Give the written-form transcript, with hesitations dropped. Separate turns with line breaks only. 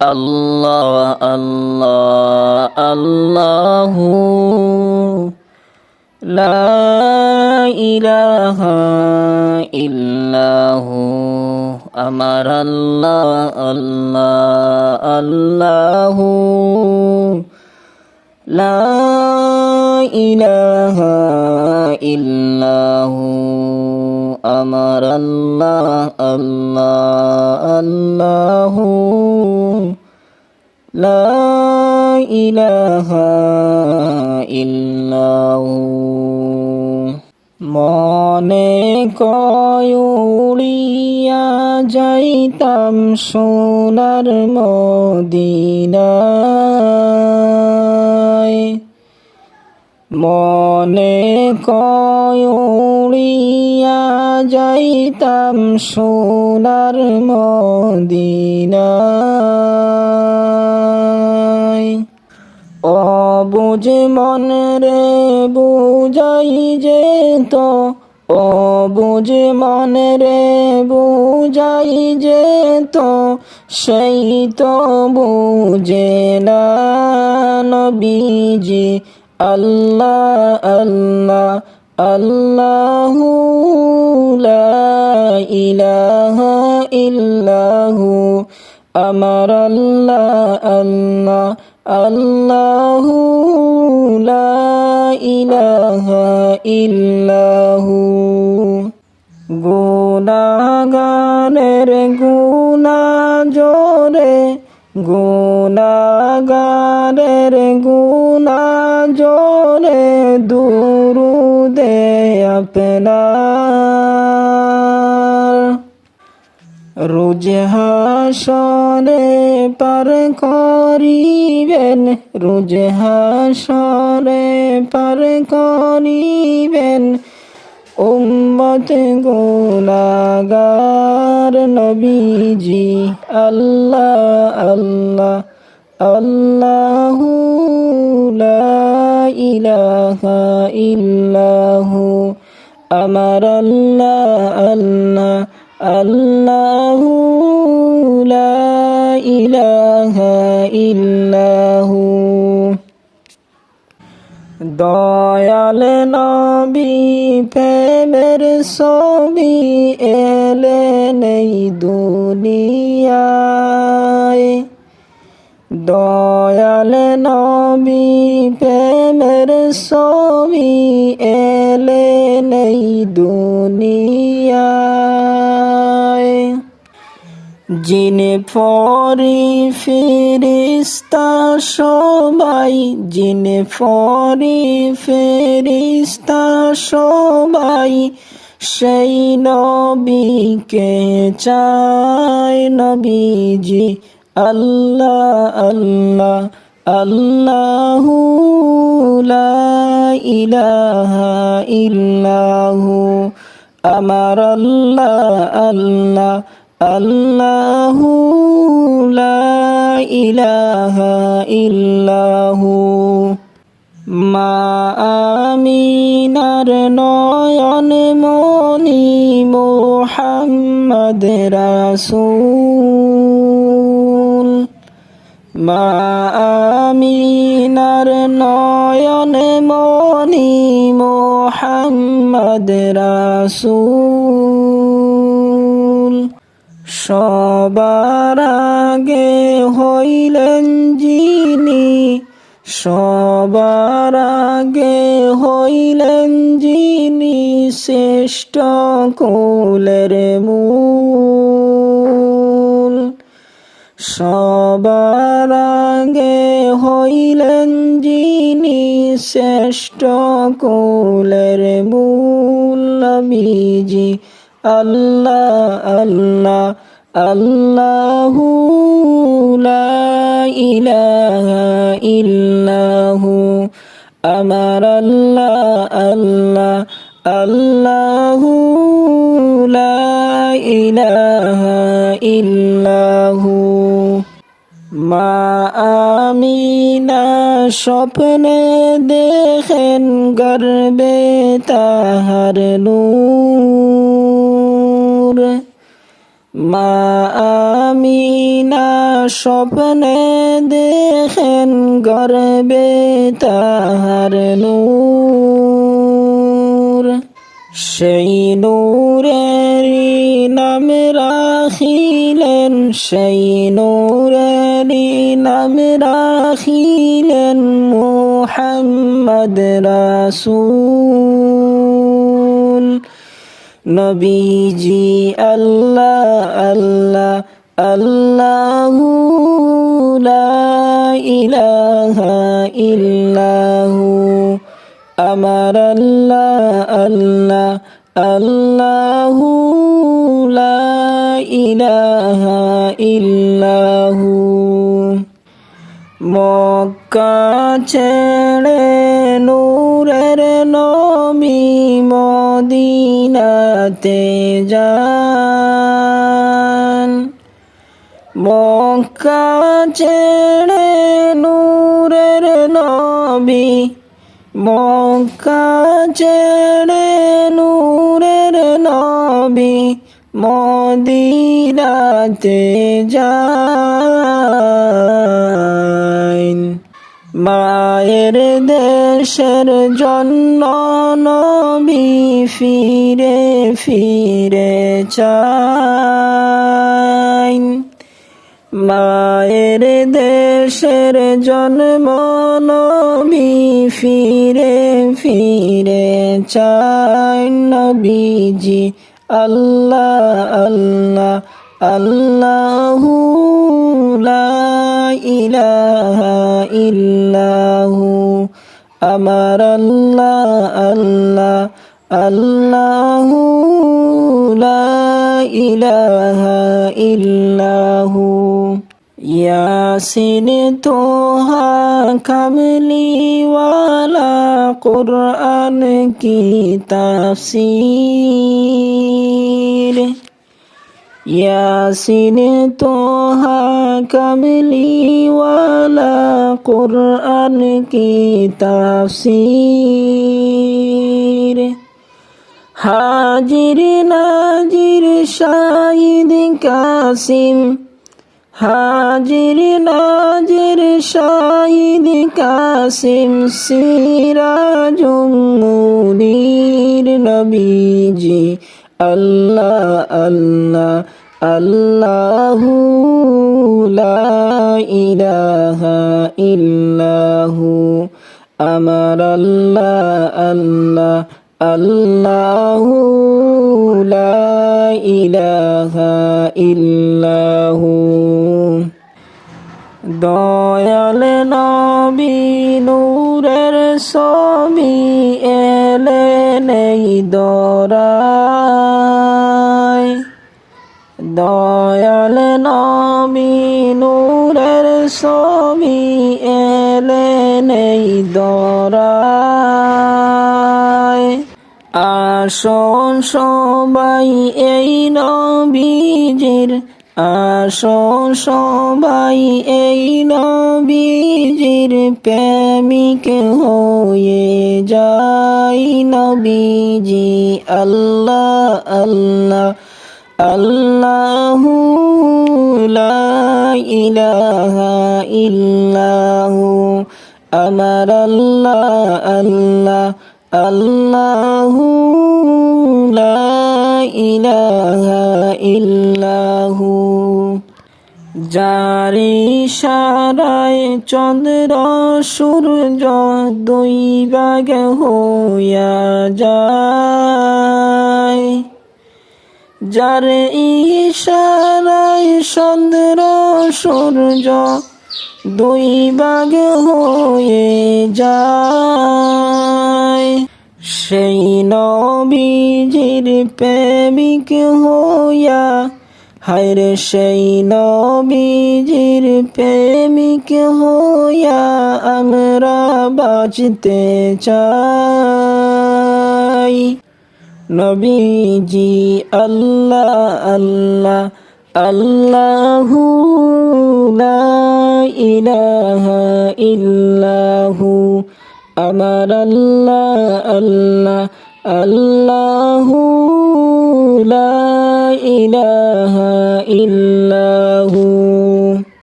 আল্লাহ আল্লাহ আল্লাহু লা ইলাহা ইল্লাহু আমার আল্লাহ আল্লাহ আল্লাহু লা ইলাহা ইল্লাহু আমার আল্লাহ আল্লাহ আল্লাহু লা ইলাহা ইল্লাহু মনে কয়ুড়িয়া যাইতাম সোনার মদিনায় মনে কয়ুড়িয়া যাইতাম সোনার মদিনায় অবুঝ মন রে বুঝাই যেত অবুঝ মন রে বুঝাই যেত সেই তো বুঝে না নবীজি আল্লাহ আল্লাহ আল্লাহু লা ইলাহা ইল্লাহু আমার আল্লাহ আল্লাহ আল্লাহু লা ইলাহা ইল্লাহু গুনাহগারের গুনাহ জোরে গুনাহগারের গুনাহ জোরে দুরুদে আপনার রোজ হাসরে পার করিবেন রোজ হাসরে পার করিবেন উম্মত গুনাহগার নবীজি আল্লাহ আল্লাহ আল্লাহু লা ইলাহা ইল্লাহু আমার আল্লাহ আল্লাহ আল্লাহু লা ইলাহা ইল্লাহু দয়াল নবী প্রেমের ছবি এলেন এই দুনিয়ায় দয়াল নবী প্রেমের ছবি এলেন এই দুনিয়ায় জিনে পরি ফেরেশতা সবাই জিনে পরি ফেরেশতা সবাই সেই নবীকে চায় নবীজি আল্লাহ আল্লাহ আল্লাহু লা ইলাহা ইল্লাহু আমার আল্লাহ আল্লাহ আল্লাহু লা ইলাহা ইল্লাহু মা আমিনার নয়ন মনি মুহাম্মদ রাসূল মা আমিনার নয়ন মনি মুহাম্মদ রাসূল সবার আগে হইলেন যিনি সবার আগে হইলেন যিনি শ্রেষ্ঠ কুলের মূল সবার আগে হইলেন যিনি শ্রেষ্ঠ কুলের মূল নবীজি আল্লাহ আল্লাহ আল্লাহু লা ইলাহা ইল্লাহু আমার আল্লাহ আল্লাহ আল্লাহু লা ইলাহা ইল্লাহু মা আমিনা স্বপ্নে দেখেন গর্বে তাহার নূর মা আমি না স্বপ্নে দেখেন গর্বে তাহার নূর, সেই নূরেরই নাম রাখিলেন, সেই নূরেরই নাম রাখিলেন মুহাম্মদ রাসূল। নবীজি আল্লাহ আল্লাহ আল্লাহু লা ইলাহা ইল্লাহু, আমার আল্লাহ আল্লাহ আল্লাহু লা ইলাহা ইল্লাহু। মক্কা ছেড়ে নূরের নবী মদিনাতে যান, মক্কা ছেড়ে নূরের নবী, মক্কা ছেড়ে নূরের নবী মদিনাতে যান। মায়ের দেশের জন্য নবী ফিরে ফিরে চান, মায়ের দেশের জন্ম নবী ফিরে ফিরে চান। নবীজি আল্লাহ আল্লাহ আল্লাহু লা ইলাহা ইল্লাহু, আমার আল্লাহ আল্লাহ আল্লাহু লা ইলাহা ইল্লাহু। ইয়াসিন তোহা কামলিওয়ালা কুরআন কি তাফসীর, ইয়াসিন তোহা কামলিওয়ালা কুরআন কি তাফসীর। হাজির নাজির শাহিদ কাসিম, হাজির নাজির শাহিদ কাসিম সিরাজুম মুনীর। নবীজি আল্লাহ আল্লাহ আল্লাহু লা ইলাহা ইল্লাহু, আমার আল্লাহ আল্লাহ আল্লাহু লা ইলাহা ইল্লাহু। দয়াল নবী নূরের ছবি এলেন এই দরায়, দয়াল নবী নূরের ছবি এলেন এই দরায়। আসুন সবাই এই নবীজির, আসুন সবাই এই নবীজির প্রেমিক হয়ে যাই। নবীজি আল্লাহ আল্লাহ আল্লাহু লা ইলাহা ইল্লাহু, আমার আল্লাহ আল্লাহ আল্লাহু লা ইলাহা ইল্লাহু। যার ইশারায় চন্দ্র সূর্য দুই ভাগ হইয়া যায়, যার ইশারায় চন্দ্র সূর্য দুই ভাগ হয়ে যায়, সেই নবীজির প্রেমিক হইয়া, হায়রে সেই নবীজির প্রেমিক হইয়া আমরা বাঁচতে চাই। নবীজি আল্লাহ আল্লাহ আল্লাহু লা ইলাহা ইল্লাহু, আমার আল্লাহ আল্লাহ আল্লাহু লা ইলাহা ইল্লাহু।